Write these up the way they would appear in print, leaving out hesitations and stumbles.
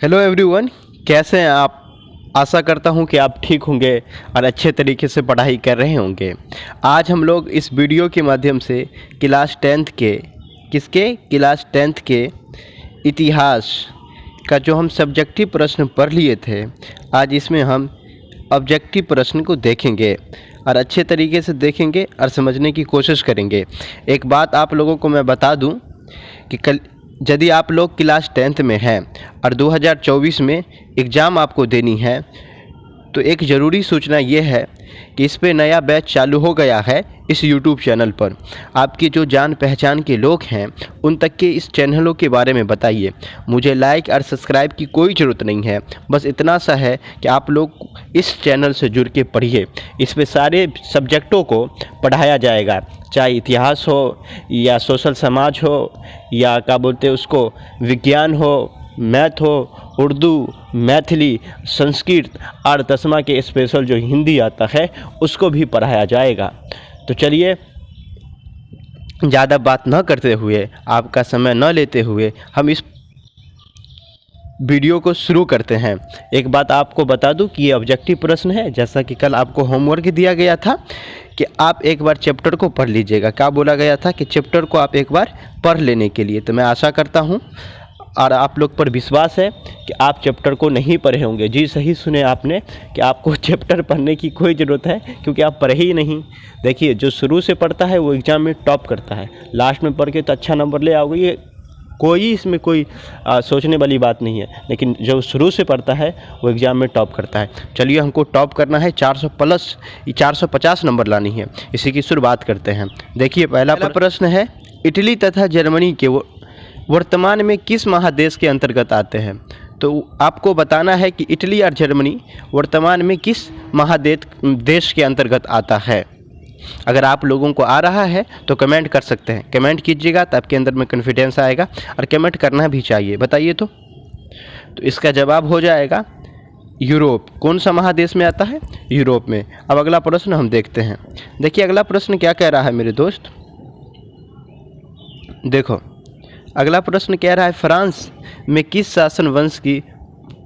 Hello everyone, कैसे हैं आप। आशा करता हूं कि आप ठीक होंगे और अच्छे तरीके से पढ़ाई कर रहे होंगे। आज हम लोग इस वीडियो के माध्यम से क्लास 10th के इतिहास का जो हम सब्जेक्टिव प्रश्न पढ़ लिए थे, आज इसमें हम ऑब्जेक्टिव प्रश्न को देखेंगे और अच्छे तरीके से देखेंगे और समझने की कोशिश करेंगे। एक बात आप लोगों को मैं बता दूं कि यदि आप लोग क्लास 10th में हैं और 2024 में एग्ज़ाम आपको देनी है, तो एक ज़रूरी सूचना ये है कि इस पे नया बैच चालू हो गया है इस YouTube चैनल पर। आपकी जो जान पहचान के लोग हैं उन तक के इस चैनलों के बारे में बताइए। मुझे लाइक और सब्सक्राइब की कोई ज़रूरत नहीं है, बस इतना सा है कि आप लोग इस चैनल से जुड़ के पढ़िए। इस पे सारे सब्जेक्टों को पढ़ाया जाएगा, चाहे इतिहास हो या सोशल समाज हो या क्या बोलते हैं उसको विज्ञान हो, मैथ हो, उर्दू, मैथिली, संस्कृत और 10वीं के स्पेशल जो हिंदी आता है उसको भी पढ़ाया जाएगा। तो चलिए, ज़्यादा बात न करते हुए, आपका समय न लेते हुए हम इस वीडियो को शुरू करते हैं। एक बात आपको बता दूं कि ये ऑब्जेक्टिव प्रश्न है। जैसा कि कल आपको होमवर्क दिया गया था कि आप एक बार चैप्टर को पढ़ लीजिएगा। क्या बोला गया था कि चैप्टर को आप एक बार पढ़ लेने के लिए। तो मैं आशा करता हूं और आप लोग पर विश्वास है कि आप चैप्टर को नहीं पढ़े होंगे। जी, सही सुने आपने कि आपको चैप्टर पढ़ने की कोई ज़रूरत है, क्योंकि आप पढ़े ही नहीं। देखिए, जो शुरू से पढ़ता है वो एग्ज़ाम में टॉप करता है। लास्ट में पढ़ के तो अच्छा नंबर ले आओगे, ये इसमें कोई सोचने वाली बात नहीं है। लेकिन जो शुरू से पढ़ता है वो एग्ज़ाम में टॉप करता है। चलिए, हमको टॉप करना है, 400 प्लस 450 नंबर लानी है। इसी की शुरुआत करते हैं। देखिए, पहला प्रश्न है, इटली तथा जर्मनी के वर्तमान में किस महादेश के अंतर्गत आते हैं। तो आपको बताना है कि इटली और जर्मनी वर्तमान में किस देश के अंतर्गत आता है। अगर आप लोगों को आ रहा है तो कमेंट कर सकते हैं। कमेंट कीजिएगा तो आपके अंदर में कॉन्फिडेंस आएगा और कमेंट करना भी चाहिए। बताइए तो इसका जवाब हो जाएगा यूरोप। कौन सा महादेश में आता है? यूरोप में। अब अगला प्रश्न हम देखते हैं। देखिए, अगला प्रश्न क्या कह रहा है मेरे दोस्त। देखो, अगला प्रश्न कह रहा है, फ्रांस में किस शासन वंश की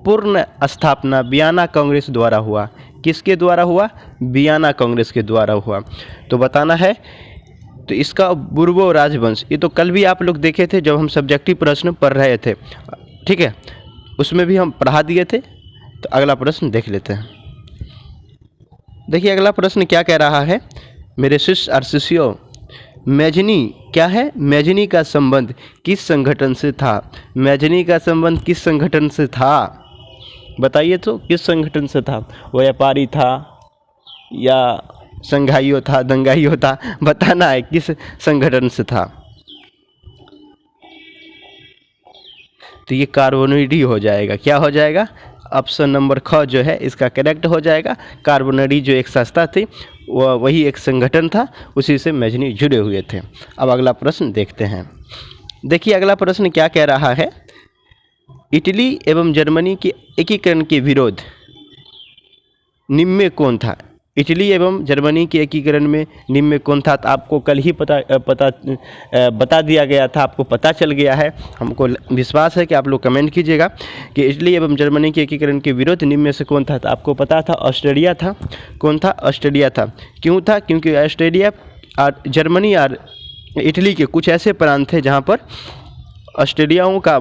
पूर्ण स्थापना वियना कांग्रेस द्वारा हुआ। किसके द्वारा हुआ? वियना कांग्रेस के द्वारा हुआ। तो बताना है। तो इसका बुर्बो राजवंश, ये तो कल भी आप लोग देखे थे जब हम सब्जेक्टिव प्रश्न पढ़ रहे थे, ठीक है, उसमें भी हम पढ़ा दिए थे। तो अगला प्रश्न देख लेते हैं। देखिए, अगला प्रश्न क्या कह रहा है मेरे शिष्य और शिष्यों। मैजनी क्या है? मैजनी का संबंध किस संगठन से था? मैजनी का संबंध किस संगठन से था? बताइए तो, किस संगठन से था? व्यापारी था या संघाइयों था, दंगाइयों था? बताना है किस संगठन से था। तो ये कार्बोनेडी हो जाएगा। क्या हो जाएगा? ऑप्शन नंबर ख जो है इसका करेक्ट हो जाएगा। कार्बोनेडी जो एक संस्था थी, वही एक संगठन था, उसी से मैजनी जुड़े हुए थे। अब अगला प्रश्न देखते हैं। देखिए, अगला प्रश्न क्या कह रहा है, इटली एवं जर्मनी के एकीकरण के विरोध निम्न में कौन था। इटली एवं जर्मनी के एकीकरण में निम्न में कौन था? तो आपको कल ही बता दिया गया था, आपको पता चल गया है। हमको विश्वास है कि आप लोग कमेंट कीजिएगा कि इटली एवं जर्मनी के एकीकरण के विरोध निम्न में से कौन था। तो आपको पता था ऑस्ट्रेलिया था। कौन था? ऑस्ट्रेलिया था। क्यों था? क्योंकि ऑस्ट्रेलिया और जर्मनी और इटली के कुछ ऐसे प्रांत थे जहाँ पर ऑस्ट्रेलियाओं का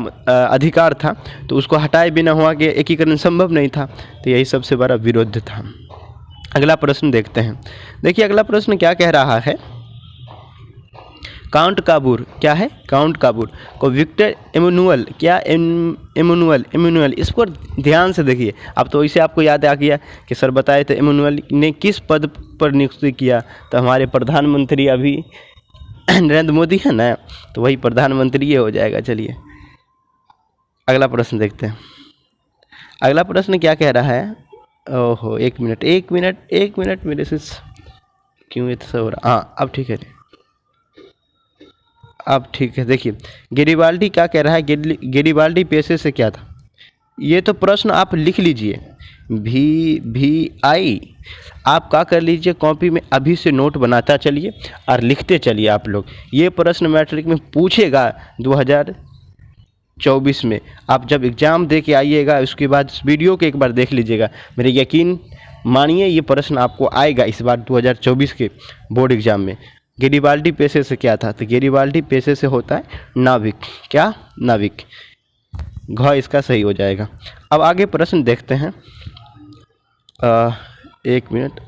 अधिकार था, तो उसको हटाए बिना हुआ के एकीकरण संभव नहीं था। तो यही सबसे बड़ा विरोध था। अगला प्रश्न देखते हैं। देखिए, अगला प्रश्न क्या कह रहा है, काउंट काबूर क्या है? काउंट काबूर को विक्टर एमुनुअल, क्या एमुनुअल, इस पर ध्यान से देखिए। अब तो इसे आपको याद आ गया कि सर बताए थे एमुनुअल ने किस पद पर नियुक्ति किया। तो हमारे प्रधानमंत्री अभी नरेंद्र मोदी है ना, तो वही प्रधानमंत्री हो जाएगा। चलिए, अगला प्रश्न देखते हैं। अगला प्रश्न क्या कह रहा है। ओहो, एक मिनट मेरे से क्यों ऐसा हो रहा। हाँ, अब ठीक है, अब ठीक है। देखिए, गेरिबाल्डी क्या कह रहा है, गेरिबाल्डी पेशे से क्या था। ये तो प्रश्न आप लिख लीजिए, VVI आप क्या कर लीजिए, कॉपी में अभी से नोट बनाता चलिए और लिखते चलिए आप लोग। ये प्रश्न मैट्रिक में पूछेगा 2024 में। आप जब एग्ज़ाम दे के आइएगा उसके बाद इस वीडियो को एक बार देख लीजिएगा, मेरे यकीन मानिए ये प्रश्न आपको आएगा इस बार 2024 के बोर्ड एग्ज़ाम में। गैरिबाल्डी पेशे से क्या था? तो गैरिबाल्डी पेशे से होता है नाविक। क्या? नाविक। घ इसका सही हो जाएगा। अब आगे प्रश्न देखते हैं। 1 मिनट,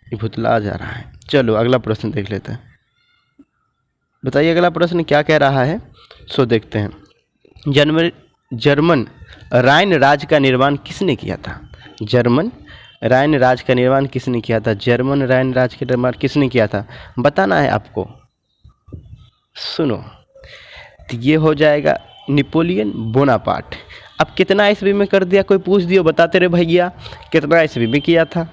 भुतला जा रहा है। चलो अगला प्रश्न देख लेते हैं। बताइए अगला प्रश्न क्या कह रहा है, सो देखते हैं। जर्मन राइन राज्य का निर्माण किसने किया था? जर्मन राइन राज्य का निर्माण किसने किया था? जर्मन राइन राज्य का निर्माण किसने किया था? बताना है आपको। सुनो, तो ये हो जाएगा नेपोलियन बोनापार्ट। अब कितना ईस्वी में कर दिया? कोई पूछ दियो, बताते रहे भैया कितना ईस्वी में किया था।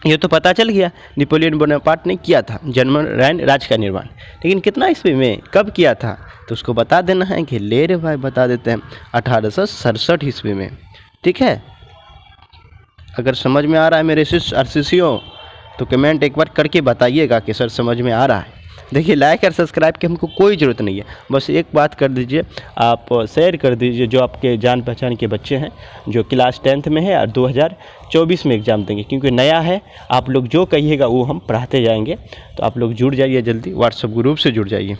ये तो पता चल गया नेपोलियन बोनापार्ट ने किया था जर्मन राइन राज्य का निर्माण, लेकिन कितना ईस्वी में, कब किया था? तो उसको बता देना है कि ले रे भाई बता देते हैं 1867 ईस्वी में। ठीक है, अगर समझ में आ रहा है मेरे शिष्य और शिष्यों तो कमेंट एक बार करके बताइएगा कि सर समझ में आ रहा है। देखिए लाइक और सब्सक्राइब की हमको कोई ज़रूरत नहीं है, बस एक बात कर दीजिए, आप शेयर कर दीजिए जो आपके जान पहचान के बच्चे हैं जो क्लास 10th में है और 2024 में एग्ज़ाम देंगे, क्योंकि नया है। आप लोग जो कहिएगा वो हम पढ़ाते जाएंगे, तो आप लोग जुड़ जाइए, जल्दी व्हाट्सएप ग्रुप से जुड़ जाइए।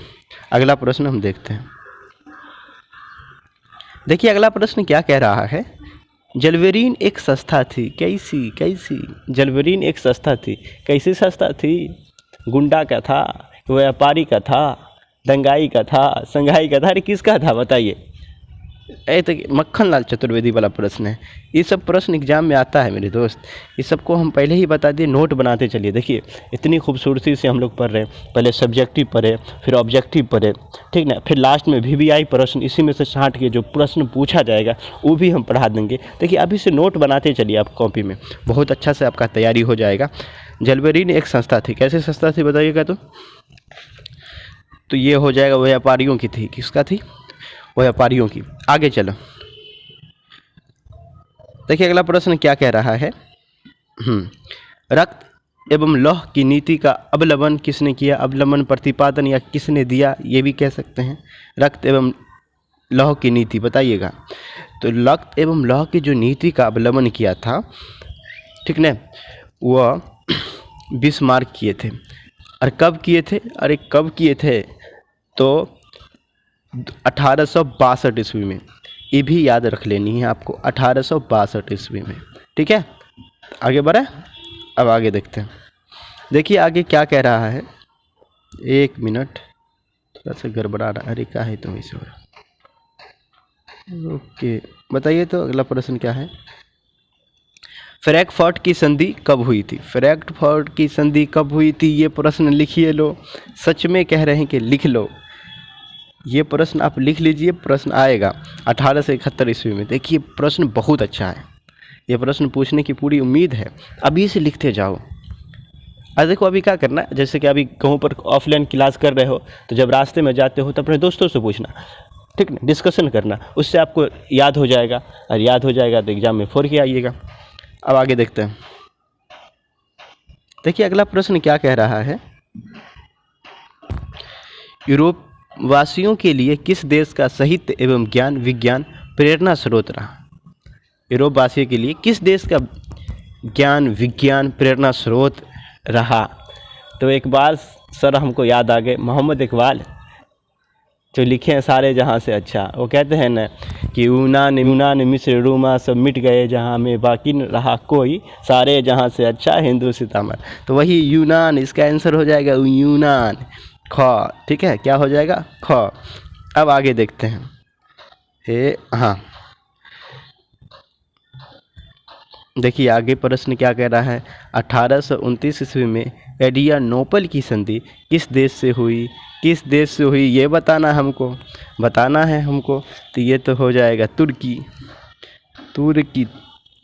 अगला प्रश्न हम देखते हैं। देखिए अगला प्रश्न क्या कह रहा है। जलवेरीन एक संस्था थी, कैसी? जलवेरीन एक संस्था थी, कैसी संस्था थी? गुंडा का था, व्यापारी का था, दंगाई का था, संघाई का था, अरे किसका था बताइए? तो मक्खन लाल चतुर्वेदी वाला प्रश्न है। ये सब प्रश्न एग्जाम में आता है मेरे दोस्त, ये सबको हम पहले ही बता दिए, नोट बनाते चलिए। देखिए इतनी खूबसूरती से हम लोग पढ़ रहे हैं, पहले सब्जेक्टिव पढ़े, फिर ऑब्जेक्टिव पढ़े, ठीक ना, फिर लास्ट में VVI प्रश्न, इसी में से छांट के जो प्रश्न पूछा जाएगा वो भी हम पढ़ा देंगे। देखिए अभी से नोट बनाते चलिए आप कॉपी में, बहुत अच्छा से आपका तैयारी हो जाएगा। जलवेरीन एक संस्था थी, कैसे संस्था थी बताइएगा? तो ये हो जाएगा व्यापारियों की थी। किसका थी? व्यापारियों की। आगे चलो, देखिए अगला प्रश्न क्या कह रहा है। रक्त एवं लौह की नीति का अवलंबन किसने किया? अवलंबन प्रतिपादन या किसने दिया, ये भी कह सकते हैं। रक्त एवं लौह की नीति बताइएगा। तो रक्त एवं लौह की जो नीति का अवलंबन किया था, ठीक ना, वह बिस्मार्क किए थे। और कब किए थे? अरे कब किए थे? तो 1862 ईस्वी में। ये भी याद रख लेनी है आपको, 1862 ईस्वी में। ठीक है, आगे बढ़े। अब आगे देखते हैं। देखिए आगे क्या कह रहा है। 1 मिनट, थोड़ा सा गड़बड़ा रहा है। अरे क्या है तो वैसे हो रहा। ओके, बताइए तो अगला प्रश्न क्या है। फ्रैंकफर्ट की संधि कब हुई थी? फ्रैंकफर्ट की संधि कब हुई थी, ये प्रश्न लिखिए लो। सच में कह रहे हैं कि लिख लो, ये प्रश्न आप लिख लीजिए, प्रश्न आएगा 1871 ईस्वी में। देखिए प्रश्न बहुत अच्छा है, ये प्रश्न पूछने की पूरी उम्मीद है, अभी से लिखते जाओ। अब देखो अभी क्या करना है, जैसे कि अभी कहीं पर ऑफलाइन क्लास कर रहे हो तो जब रास्ते में जाते हो तो अपने दोस्तों से पूछना, ठीक ना, डिस्कशन करना, उससे आपको याद हो जाएगा, और याद हो जाएगा तो एग्जाम में 4 के आइएगा। अब आगे देखते हैं। देखिए अगला प्रश्न क्या कह रहा है। यूरोप वासियों के लिए किस देश का साहित्य एवं ज्ञान विज्ञान प्रेरणा स्रोत रहा? यूरोप वासियों के लिए किस देश का ज्ञान विज्ञान प्रेरणा स्रोत रहा? तो इकबाल सर हमको याद आ गए, मोहम्मद इकबाल जो लिखे हैं सारे जहाँ से अच्छा। वो कहते हैं ना कि यूनान मिस्र रोमा सब मिट गए, जहाँ में बाकी न रहा कोई, सारे जहाँ से अच्छा हिंदू सितमर। तो वही यूनान, इसका आंसर हो जाएगा यूनान, ख। ठीक है, क्या हो जाएगा? ख। अब आगे देखते हैं। हाँ, देखिए आगे प्रश्न क्या कह रहा है। 1829 ईस्वी में एड्रियानोपल की संधि किस देश से हुई? किस देश से हुई ये बताना है हमको। तो ये तो हो जाएगा तुर्की।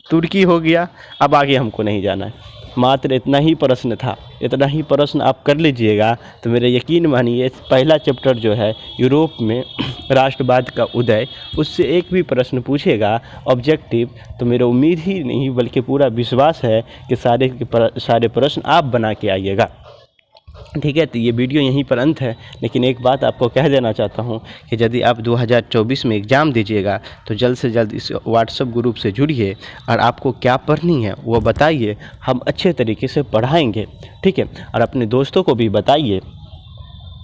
तुर्की हो गया। अब आगे हमको नहीं जाना है, मात्र इतना ही प्रश्न था, इतना ही प्रश्न आप कर लीजिएगा तो मेरे यकीन मानिए पहला चैप्टर जो है यूरोप में राष्ट्रवाद का उदय, उससे एक भी प्रश्न पूछेगा ऑब्जेक्टिव तो मेरा उम्मीद ही नहीं बल्कि पूरा विश्वास है कि सारे प्रश्न आप बना के आइएगा। ठीक है, तो ये वीडियो यहीं पर अंत है, लेकिन एक बात आपको कह देना चाहता हूँ कि यदि आप 2024 में एग्ज़ाम दीजिएगा तो जल्द से जल्द इस व्हाट्सएप ग्रुप से जुड़िए और आपको क्या पढ़नी है वो बताइए, हम अच्छे तरीके से पढ़ाएंगे। ठीक है, और अपने दोस्तों को भी बताइए।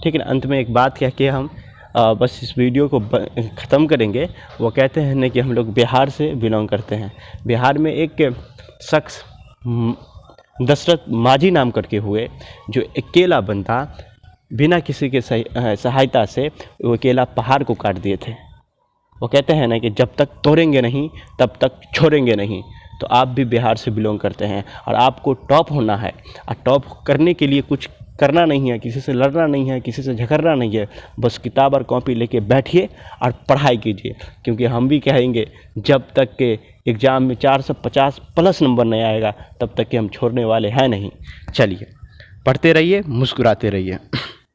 ठीक है ना, अंत में एक बात कह के हम बस इस वीडियो को ख़त्म करेंगे। वो कहते हैं ना कि हम लोग बिहार से बिलोंग करते हैं। बिहार में एक शख्स दशरथ माझी नाम करके हुए, जो अकेला बंदा बिना किसी के सहायता से वो अकेला पहाड़ को काट दिए थे। वो कहते हैं ना कि जब तक तोड़ेंगे नहीं तब तक छोड़ेंगे नहीं। तो आप भी बिहार से बिलोंग करते हैं और आपको टॉप होना है, और टॉप करने के लिए कुछ करना नहीं है, किसी से लड़ना नहीं है, किसी से झगड़ना नहीं है, बस किताब और कॉपी लेके बैठिए और पढ़ाई कीजिए। क्योंकि हम भी कहेंगे जब तक के एग्ज़ाम में 450 प्लस नंबर नहीं आएगा तब तक के हम छोड़ने वाले हैं नहीं। चलिए पढ़ते रहिए, मुस्कुराते रहिए।